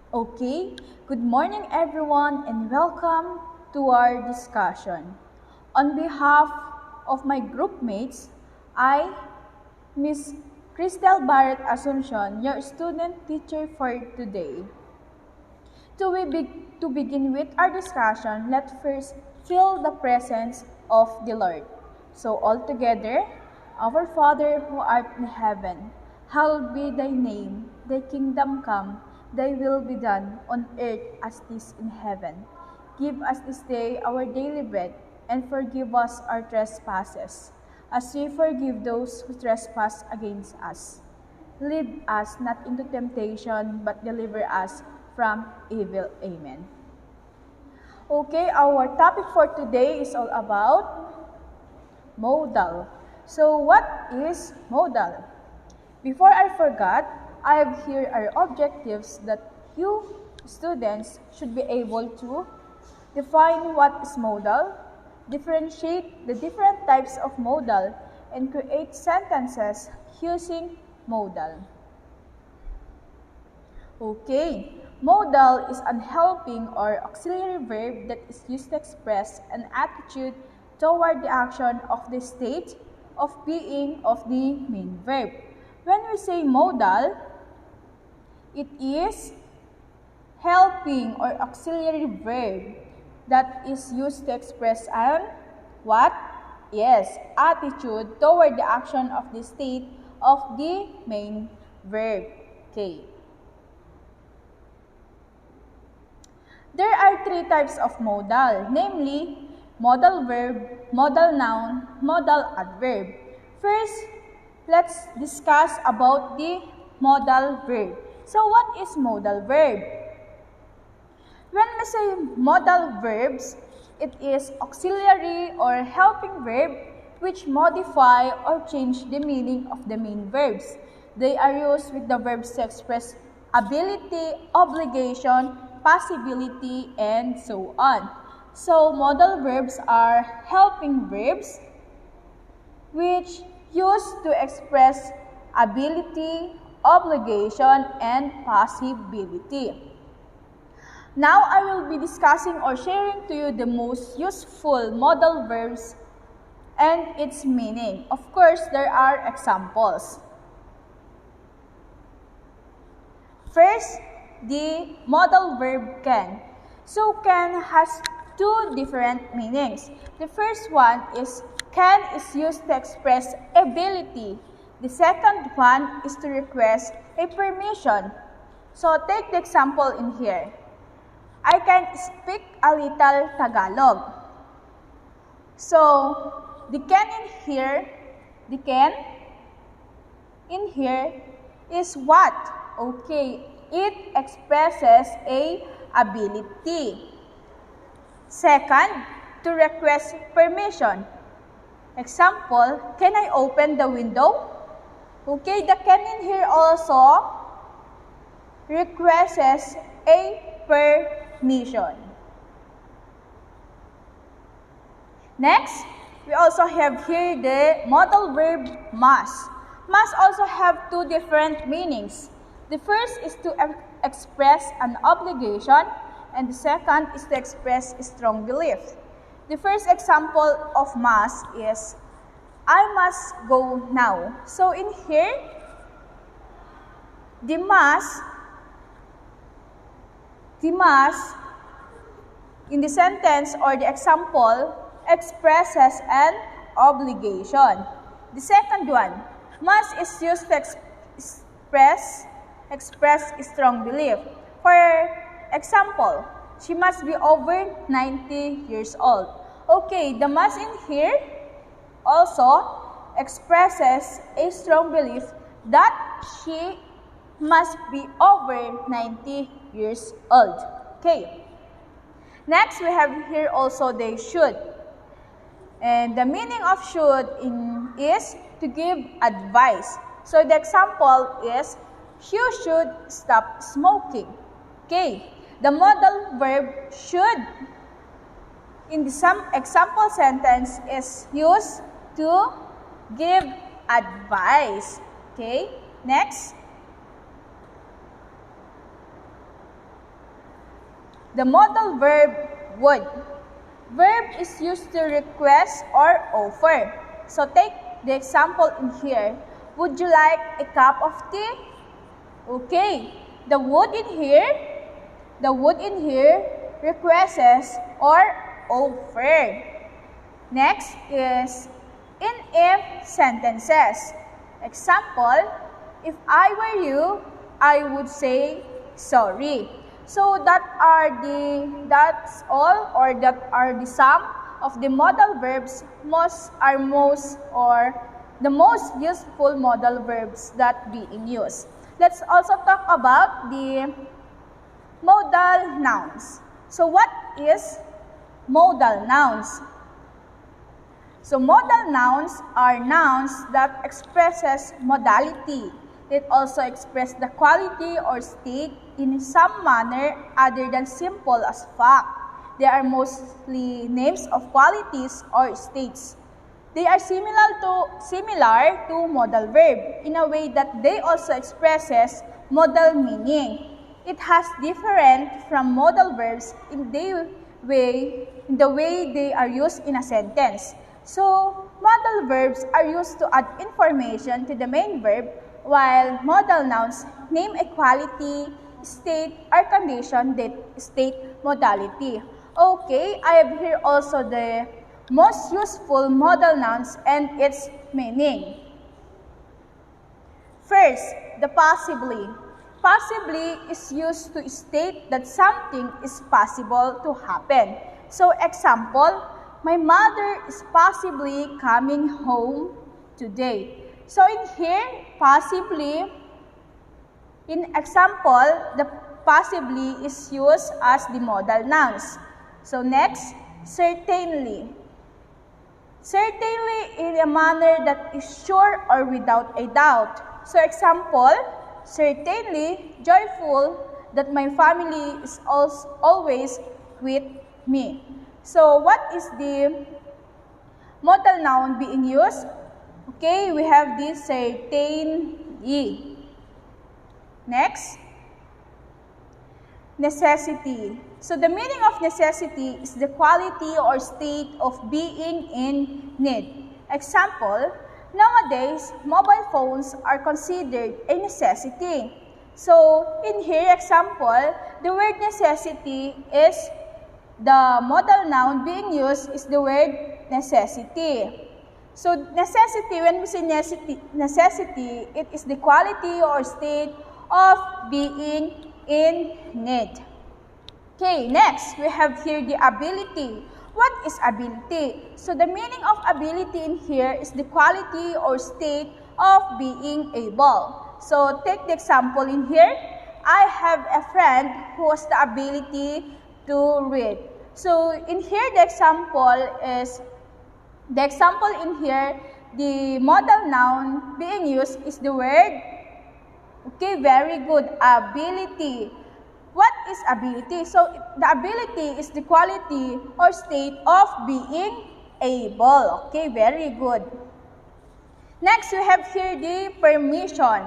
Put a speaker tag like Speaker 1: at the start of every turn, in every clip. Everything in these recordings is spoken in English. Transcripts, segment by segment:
Speaker 1: Okay, good morning everyone and welcome to our discussion. On behalf of my group mates, I, Miss Cristel Barrett Asuncion, your student teacher for today. To begin with our discussion, let's first feel the presence of the Lord. So all together, our Father who art in heaven, hallowed be thy name, thy kingdom come, thy will be done on earth as it is in heaven. Give us this day our daily bread, and forgive us our trespasses, as we forgive those who trespass against us. Lead us not into temptation, but deliver us from evil. Amen. Okay, our topic for today is all about modal. So, what is modal? Before I forgot, I have here our objectives that you students should be able to define what is modal, differentiate the different types of modal, and create sentences using modal. Okay, modal is an helping or auxiliary verb that is used to express an attitude toward the action of the state of being of the main verb. When we say modal, it is helping or auxiliary verb that is used to express an what? Yes, attitude toward the action of the state of the main verb. Okay. There are three types of modal, namely modal verb, modal noun, modal adverb. First, let's discuss about the modal verb. So what is modal verb? When we say modal verbs, it is auxiliary or helping verb which modify or change the meaning of the main verbs. They are used with the verbs to express ability, obligation, possibility, and so on. So, modal verbs are helping verbs which used to express ability, obligation, and possibility. Now, I will be discussing or sharing to you the most useful modal verbs and its meaning. Of course, there are examples. First, the modal verb can. So, can has two different meanings. The first one is can is used to express ability. The second one is to request a permission. So, take the example in here. I can speak a little Tagalog. So, the can in here is what? Okay, it expresses a ability. Second, to request permission. Example, can I open the window? Okay, the can in here also requests a permission. Next, we also have here the modal verb must. Must also have two different meanings. The first is to express an obligation, and the second is to express a strong belief. The first example of must is, I must go now. So in here, the must in the sentence or the example expresses an obligation. The second one, must is used to express strong belief. For example, she must be over 90 years old. Okay, the must in here also expresses a strong belief that she must be over 90 years old. Okay. Next, we have here also the should. And the meaning of should is to give advice. So the example is, you should stop smoking. Okay. The modal verb should in the example sentence is used to give advice. Okay. Next. the modal verb would. Verb is used to request or offer. So take the example in here. Would you like a cup of tea? Okay. The would in here requests or offer. Next is in if sentences. Example, if I were you, I would say sorry. So that's all, or that are the sum of the modal verbs the most useful modal verbs that being used. Let's also talk about the modal nouns. So what is modal nouns? So modal nouns are nouns that expresses modality. It also express the quality or state in some manner other than simple as fact. They are mostly names of qualities or states. They are similar to modal verb in a way that they also expresses modal meaning. It has different from modal verbs in the way they are used in a sentence. So, modal verbs are used to add information to the main verb, while modal nouns name a quality, state, or condition that state modality. Okay, I have here also the most useful modal nouns and its meaning. First, the possibly. Possibly is used to state that something is possible to happen. So, example, my mother is possibly coming home today. So, in here, possibly, in example, the possibly is used as the modal nouns. So, next, certainly. Certainly in a manner that is sure or without a doubt. So, example, certainly joyful that my family is always with me. So, what is the modal noun being used? Okay, we have this certainly. Next, necessity. So, the meaning of necessity is the quality or state of being in need. Example, nowadays, mobile phones are considered a necessity. So, in here, example, the word necessity is the modal noun being used is the word necessity. So, necessity, when we say necessity, it is the quality or state of being in need. Okay, next, we have here the ability. What is ability? So, the meaning of ability in here is the quality or state of being able. So, take the example in here. I have a friend who has the ability to read. So, in here, the example in here, the modal noun being used is the word, okay, very good, ability. What is ability? So, the ability is the quality or state of being able. Okay, very good. Next, we have here the permission.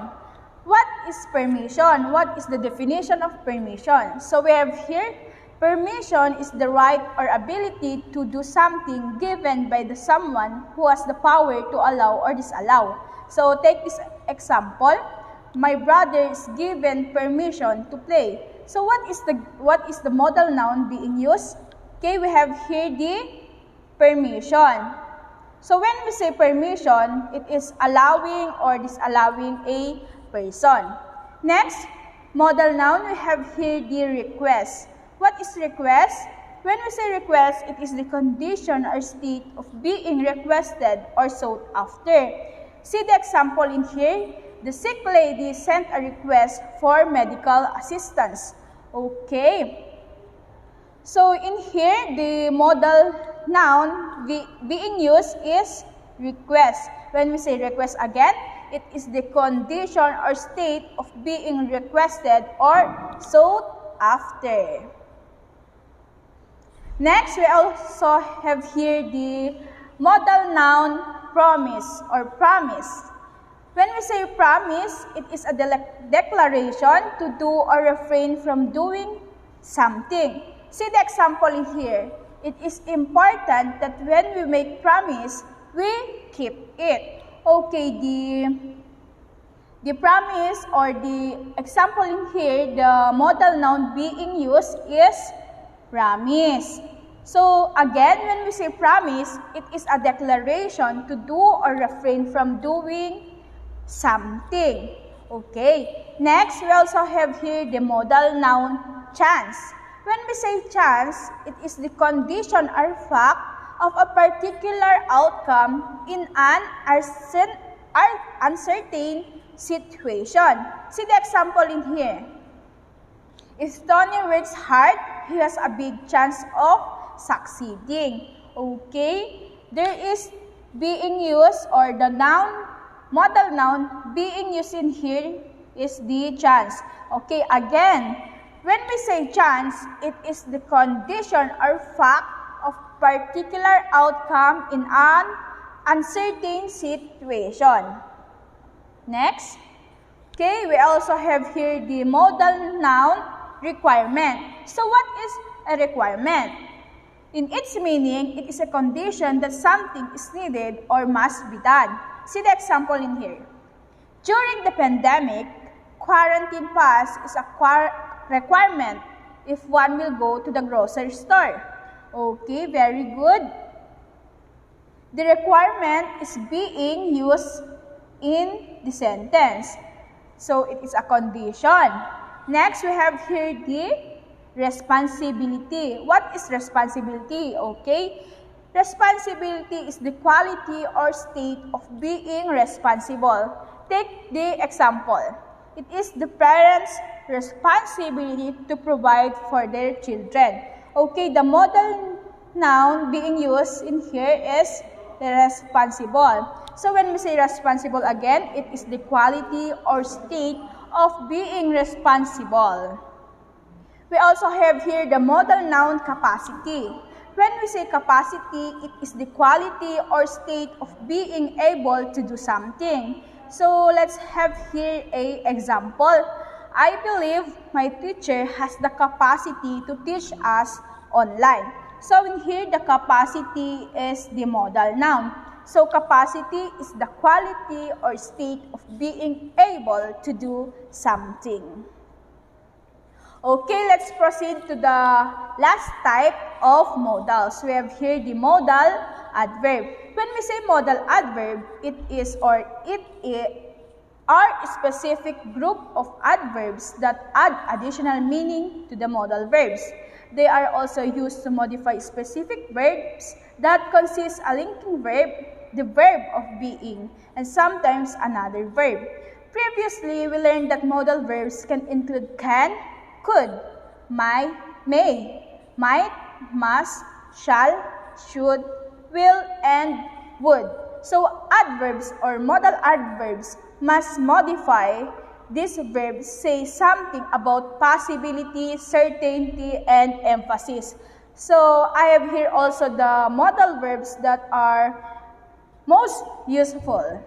Speaker 1: What is permission? What is the definition of permission? So, we have here, permission is the right or ability to do something given by the someone who has the power to allow or disallow. So, take this example. My brother is given permission to play. So, what is the modal noun being used? Okay, we have here the permission. So, when we say permission, it is allowing or disallowing a person. Next, modal noun, we have here the request. What is request? When we say request, it is the condition or state of being requested or sought after. See the example in here. The sick lady sent a request for medical assistance. Okay. So, in here, the modal noun being used is request. When we say request again, it is the condition or state of being requested or sought after. Next, we also have here the modal noun promise or promise. When we say promise, it is a declaration to do or refrain from doing something. See the example in here. It is important that when we make promise, we keep it. Okay, the promise or the example in here, the modal noun being used is promise. So again, when we say promise, it is a declaration to do or refrain from doing something. Okay. Next, we also have here the modal noun chance. When we say chance, it is the condition or fact of a particular outcome in an uncertain situation. See the example in here. If Tony works hard, he has a big chance of succeeding. Okay? There is being used, or the noun, modal noun being used in here is the chance. Okay, again, when we say chance, it is the condition or fact of particular outcome in an uncertain situation. Next, okay, we also have here the modal noun requirement. So what is a requirement? In its meaning, it is a condition that something is needed or must be done. See the example in here. During the pandemic, quarantine pass is a requirement if one will go to the grocery store. Okay, very good. The requirement is being used in the sentence. So it is a condition. Next, we have here the responsibility. What is responsibility? Okay, responsibility is the quality or state of being responsible. Take the example. It is the parents' responsibility to provide for their children. Okay, the modal noun being used in here is responsible. So when we say responsible again, it is the quality or state of being responsible. We also have here the modal noun capacity. When we say capacity, it is the quality or state of being able to do something. So let's have here an example. I believe my teacher has the capacity to teach us online. So in here, the capacity is the modal noun. So capacity is the quality or state of being able to do something. Okay, let's proceed to the last type of modals. We have here the modal adverb. When we say modal adverb, it are a specific group of adverbs that add additional meaning to the modal verbs. They are also used to modify specific verbs that consist a linking verb, the verb of being, and sometimes another verb. Previously, we learned that modal verbs can include can, could, might, may, must, shall, should, will, and would. So, adverbs or modal adverbs must modify these verbs, say something about possibility, certainty, and emphasis. So, I have here also the modal verbs that are most useful.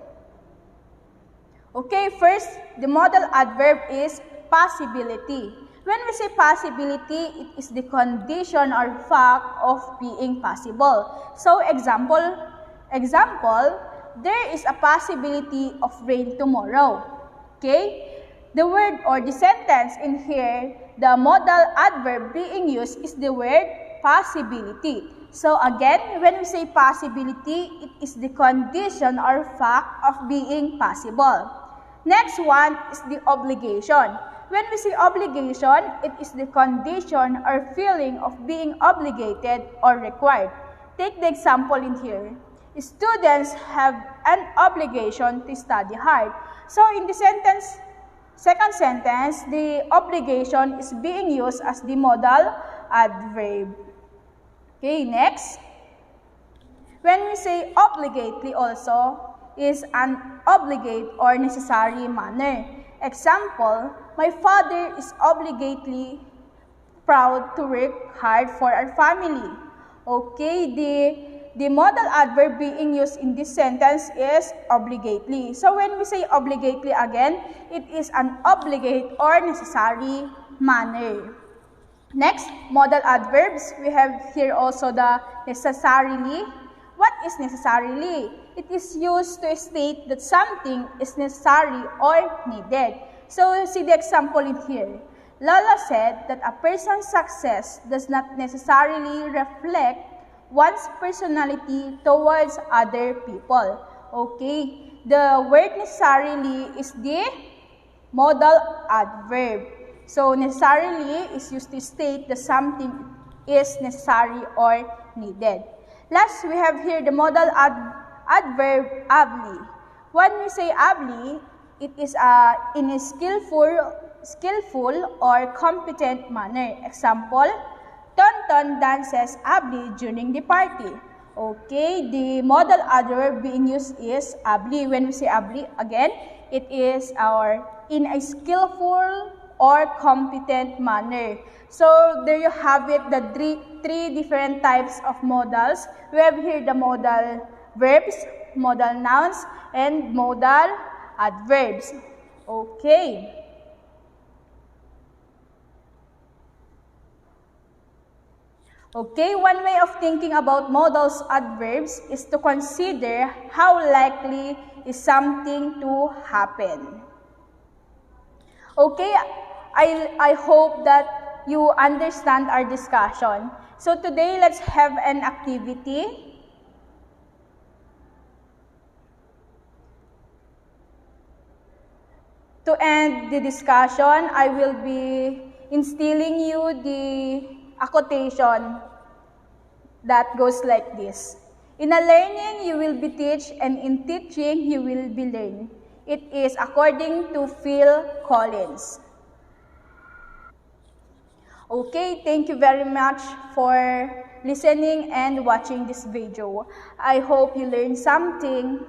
Speaker 1: Okay, first, the modal adverb is possibility. When we say possibility, it is the condition or fact of being possible. So, example, there is a possibility of rain tomorrow. Okay? The word or the sentence in here, the modal adverb being used is the word possibility. So again, when we say possibility, it is the condition or fact of being possible. Next one is the obligation. When we say obligation, it is the condition or feeling of being obligated or required. Take the example in here. Students have an obligation to study hard. So in the second sentence, the obligation is being used as the modal adverb. Okay, next. When we say obligately also, is an obligate or necessary manner. Example, my father is obligately proud to work hard for our family. Okay, the modal adverb being used in this sentence is obligately. So when we say obligately again, it is an obligate or necessary manner. Next, modal adverbs. We have here also the necessarily. What is necessarily? It is used to state that something is necessary or needed. So, see the example in here. Lola said that a person's success does not necessarily reflect one's personality towards other people. Okay, the word necessarily is the modal adverb. So, necessarily is used to state that something is necessary or needed. Last, we have here the modal adverb ably. When we say ably, it is in a skillful or competent manner. Example, Tonton dances ably during the party. Okay, the modal adverb being used is ably. When we say ably, again, it is in a skillful or competent manner. So, there you have it, the three different types of modals. We have here the modal verbs, modal nouns, and modal adverbs. Okay. Okay, one way of thinking about modals adverbs is to consider how likely is something to happen. Okay, I hope that you understand our discussion. So today, let's have an activity. To end the discussion, I will be instilling you a quotation that goes like this. In a learning, you will be teach, and in teaching, you will be learn. It is according to Phil Collins. Okay, thank you very much for listening and watching this video. I hope you learned something.